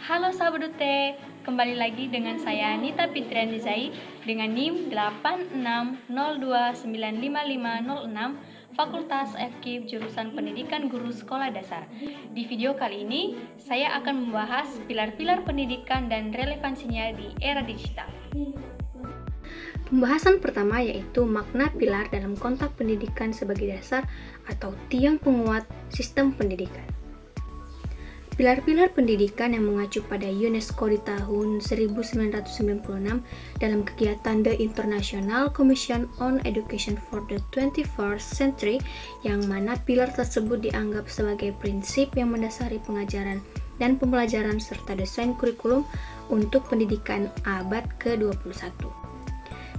Halo sahabat Dute, kembali lagi dengan saya Nita Fitrian Rizai dengan NIM 8602955506 Fakultas FKIP jurusan Pendidikan Guru Sekolah Dasar. Di video kali ini, saya akan membahas pilar-pilar pendidikan dan relevansinya di era digital. Pembahasan pertama yaitu makna pilar dalam konteks pendidikan sebagai dasar atau tiang penguat sistem pendidikan. Pilar-pilar pendidikan yang mengacu pada UNESCO di tahun 1996 dalam kegiatan The International Commission on Education for the 21st Century, yang mana pilar tersebut dianggap sebagai prinsip yang mendasari pengajaran dan pembelajaran serta desain kurikulum untuk pendidikan abad ke-21.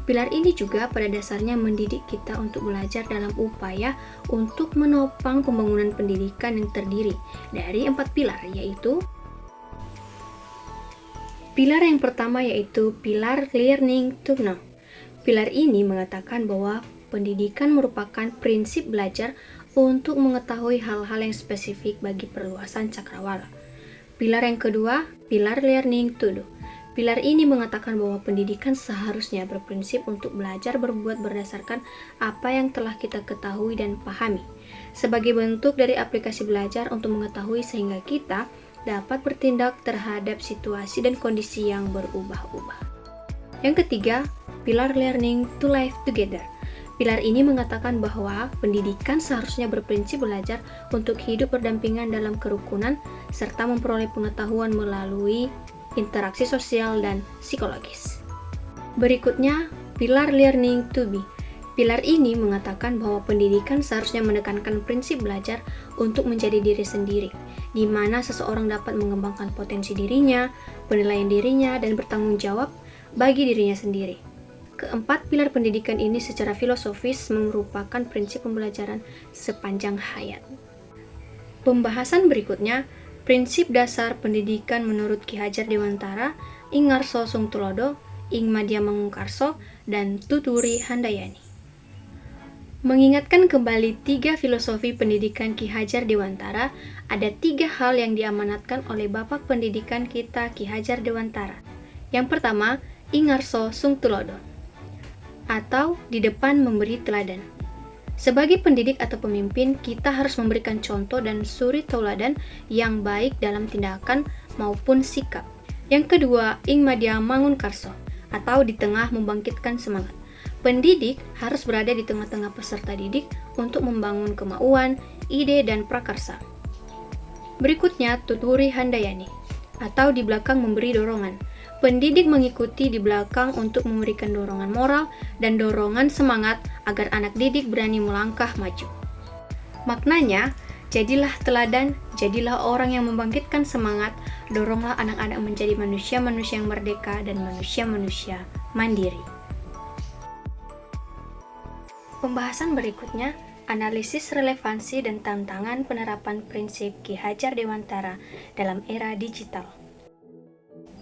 Pilar ini juga pada dasarnya mendidik kita untuk belajar dalam upaya untuk menopang pembangunan pendidikan yang terdiri dari 4 pilar, yaitu pilar yang pertama yaitu pilar learning to know. Pilar ini mengatakan bahwa pendidikan merupakan prinsip belajar untuk mengetahui hal-hal yang spesifik bagi perluasan cakrawala. Pilar yang kedua, pilar learning to do. Pilar ini mengatakan bahwa pendidikan seharusnya berprinsip untuk belajar berbuat berdasarkan apa yang telah kita ketahui dan pahami, sebagai bentuk dari aplikasi belajar untuk mengetahui sehingga kita dapat bertindak terhadap situasi dan kondisi yang berubah-ubah. Yang ketiga, pilar learning to live together. Pilar ini mengatakan bahwa pendidikan seharusnya berprinsip belajar untuk hidup berdampingan dalam kerukunan serta memperoleh pengetahuan melalui interaksi sosial dan psikologis. Berikutnya, pilar learning to be. Pilar ini mengatakan bahwa pendidikan seharusnya menekankan prinsip belajar untuk menjadi diri sendiri, di mana seseorang dapat mengembangkan potensi dirinya, penilaian dirinya, dan bertanggung jawab bagi dirinya sendiri. Keempat pilar pendidikan ini secara filosofis merupakan prinsip pembelajaran sepanjang hayat. Pembahasan berikutnya, prinsip dasar pendidikan menurut Ki Hajar Dewantara, Ing Ngarso Sungtulodo, Ing Madya Mangunkarso, dan Tuturi Handayani. Mengingatkan kembali 3 filosofi pendidikan Ki Hajar Dewantara, ada 3 hal yang diamanatkan oleh Bapak Pendidikan kita Ki Hajar Dewantara. Yang pertama, Ing Ngarso Sungtulodo, atau di depan memberi teladan. Sebagai pendidik atau pemimpin, kita harus memberikan contoh dan suri tauladan yang baik dalam tindakan maupun sikap. Yang kedua, Ing Madya Mangunkarso, atau di tengah membangkitkan semangat. Pendidik harus berada di tengah-tengah peserta didik untuk membangun kemauan, ide, dan prakarsa. Berikutnya, Tuturi Handayani, atau di belakang memberi dorongan. Pendidik mengikuti di belakang untuk memberikan dorongan moral dan dorongan semangat agar anak didik berani melangkah maju. Maknanya, jadilah teladan, jadilah orang yang membangkitkan semangat, doronglah anak-anak menjadi manusia-manusia yang merdeka dan manusia-manusia mandiri. Pembahasan berikutnya, analisis relevansi dan tantangan penerapan prinsip Ki Hajar Dewantara dalam era digital.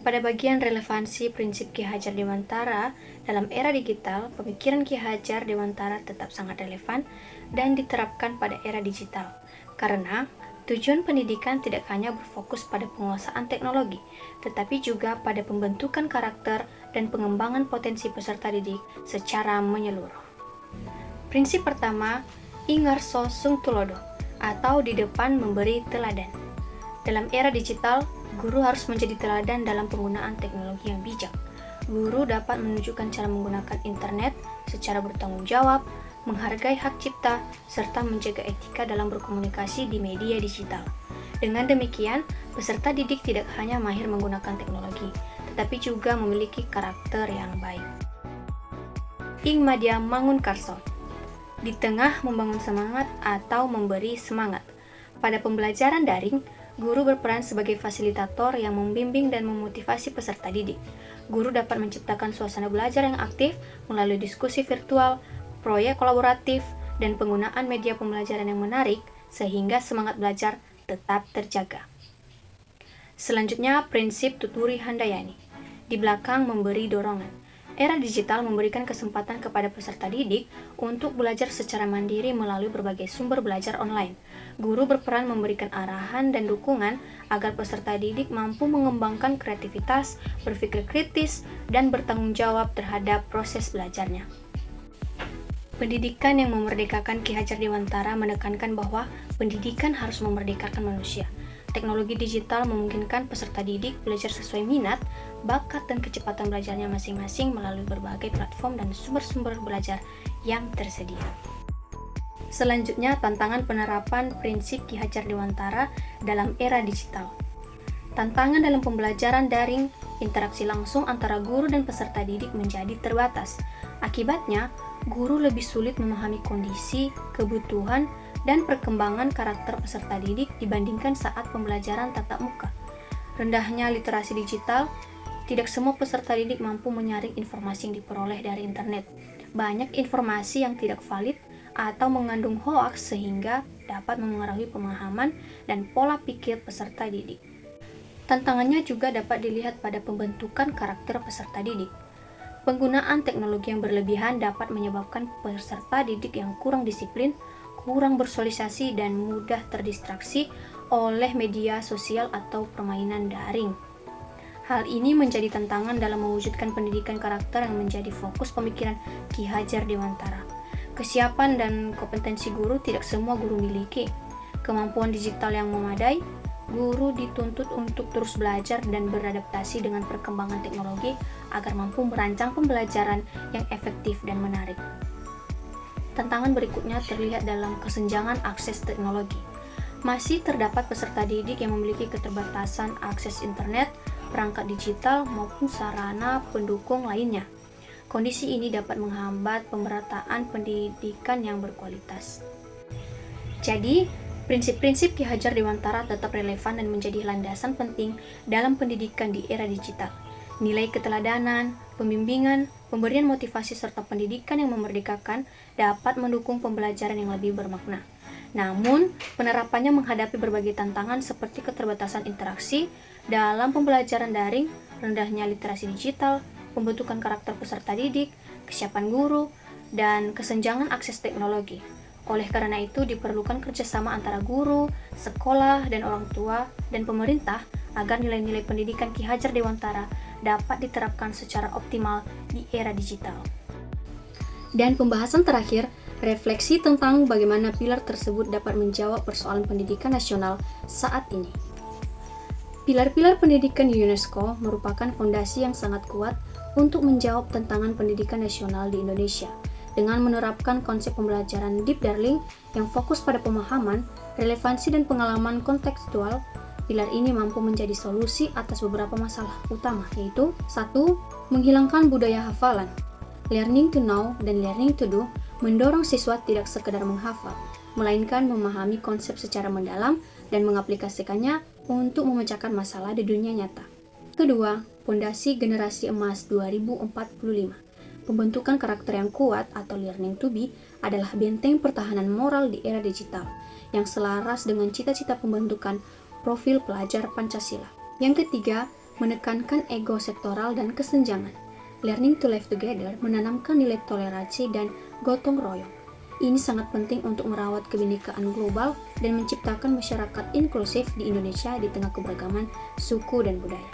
Pada bagian relevansi prinsip Ki Hajar Dewantara dalam era digital, pemikiran Ki Hajar Dewantara tetap sangat relevan dan diterapkan pada era digital. Karena tujuan pendidikan tidak hanya berfokus pada penguasaan teknologi, tetapi juga pada pembentukan karakter dan pengembangan potensi peserta didik secara menyeluruh. Prinsip pertama, Ing Ngarso Sungtulodo, atau di depan memberi teladan. Dalam era digital, guru harus menjadi teladan dalam penggunaan teknologi yang bijak. Guru dapat menunjukkan cara menggunakan internet secara bertanggung jawab, menghargai hak cipta, serta menjaga etika dalam berkomunikasi di media digital. Dengan demikian, peserta didik tidak hanya mahir menggunakan teknologi, tetapi juga memiliki karakter yang baik. Ing Madya Mangunkarso, di tengah membangun semangat atau memberi semangat. Pada pembelajaran daring, guru berperan sebagai fasilitator yang membimbing dan memotivasi peserta didik. Guru dapat menciptakan suasana belajar yang aktif melalui diskusi virtual, proyek kolaboratif, dan penggunaan media pembelajaran yang menarik sehingga semangat belajar tetap terjaga. Selanjutnya, prinsip Tuturi Handayani, di belakang memberi dorongan. Era digital memberikan kesempatan kepada peserta didik untuk belajar secara mandiri melalui berbagai sumber belajar online. Guru berperan memberikan arahan dan dukungan agar peserta didik mampu mengembangkan kreativitas, berpikir kritis, dan bertanggung jawab terhadap proses belajarnya. Pendidikan yang memerdekakan Ki Hajar Dewantara menekankan bahwa pendidikan harus memerdekakan manusia. Teknologi digital memungkinkan peserta didik belajar sesuai minat, bakat, dan kecepatan belajarnya masing-masing melalui berbagai platform dan sumber-sumber belajar yang tersedia. Selanjutnya, tantangan penerapan prinsip Ki Hajar Dewantara dalam era digital. Tantangan dalam pembelajaran daring, interaksi langsung antara guru dan peserta didik menjadi terbatas. Akibatnya, guru lebih sulit memahami kondisi, kebutuhan, dan perkembangan karakter peserta didik dibandingkan saat pembelajaran tatap muka. Rendahnya literasi digital, tidak semua peserta didik mampu menyaring informasi yang diperoleh dari internet. Banyak informasi yang tidak valid atau mengandung hoaks sehingga dapat memengaruhi pemahaman dan pola pikir peserta didik. Tantangannya juga dapat dilihat pada pembentukan karakter peserta didik. Penggunaan teknologi yang berlebihan dapat menyebabkan peserta didik yang kurang disiplin, kurang bersosialisasi, dan mudah terdistraksi oleh media sosial atau permainan daring. Hal ini menjadi tantangan dalam mewujudkan pendidikan karakter yang menjadi fokus pemikiran Ki Hajar Dewantara. Kesiapan dan kompetensi guru tidak semua guru miliki. Kemampuan digital yang memadai, guru dituntut untuk terus belajar dan beradaptasi dengan perkembangan teknologi agar mampu merancang pembelajaran yang efektif dan menarik. Tantangan berikutnya terlihat dalam kesenjangan akses teknologi. Masih terdapat peserta didik yang memiliki keterbatasan akses internet, perangkat digital, maupun sarana pendukung lainnya. Kondisi ini dapat menghambat pemerataan pendidikan yang berkualitas. Jadi, prinsip-prinsip Ki Hajar Dewantara tetap relevan dan menjadi landasan penting dalam pendidikan di era digital. Nilai keteladanan, pembimbingan, pemberian motivasi serta pendidikan yang memerdekakan dapat mendukung pembelajaran yang lebih bermakna. Namun, penerapannya menghadapi berbagai tantangan seperti keterbatasan interaksi dalam pembelajaran daring, rendahnya literasi digital, pembentukan karakter peserta didik, kesiapan guru, dan kesenjangan akses teknologi. Oleh karena itu, diperlukan kerjasama antara guru, sekolah, dan orang tua, dan pemerintah agar nilai-nilai pendidikan Ki Hajar Dewantara dapat diterapkan secara optimal di era digital. Dan pembahasan terakhir, refleksi tentang bagaimana pilar tersebut dapat menjawab persoalan pendidikan nasional saat ini. Pilar-pilar pendidikan UNESCO merupakan fondasi yang sangat kuat untuk menjawab tantangan pendidikan nasional di Indonesia. Dengan menerapkan konsep pembelajaran deep learning yang fokus pada pemahaman, relevansi, dan pengalaman kontekstual, pilar ini mampu menjadi solusi atas beberapa masalah utama, yaitu 1. Menghilangkan budaya hafalan. Learning to know dan learning to do mendorong siswa tidak sekedar menghafal, melainkan memahami konsep secara mendalam dan mengaplikasikannya untuk memecahkan masalah di dunia nyata. Kedua, pondasi generasi emas 2045. Pembentukan karakter yang kuat atau learning to be adalah benteng pertahanan moral di era digital yang selaras dengan cita-cita pembentukan profil pelajar Pancasila. Yang ketiga, menekankan ego sektoral dan kesenjangan. Learning to live together menanamkan nilai toleransi dan gotong royong. Ini sangat penting untuk merawat kebinekaan global dan menciptakan masyarakat inklusif di Indonesia di tengah keberagaman suku dan budaya.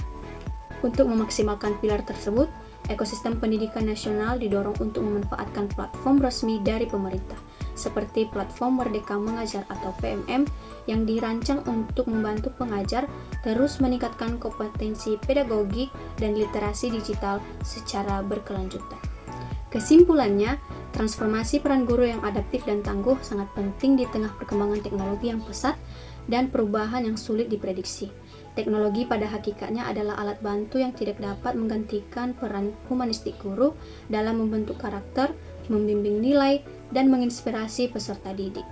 Untuk memaksimalkan pilar tersebut, ekosistem pendidikan nasional didorong untuk memanfaatkan platform resmi dari pemerintah, seperti Platform Merdeka Mengajar atau PMM yang dirancang untuk membantu pengajar terus meningkatkan kompetensi pedagogik dan literasi digital secara berkelanjutan. Kesimpulannya, transformasi peran guru yang adaptif dan tangguh sangat penting di tengah perkembangan teknologi yang pesat dan perubahan yang sulit diprediksi. Teknologi pada hakikatnya adalah alat bantu yang tidak dapat menggantikan peran humanistik guru dalam membentuk karakter, membimbing nilai, dan menginspirasi peserta didik.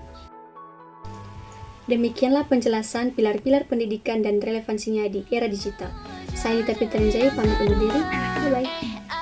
Demikianlah penjelasan pilar-pilar pendidikan dan relevansinya di era digital. Saya Nita Fitranjaya pamit undur diri. Bye-bye.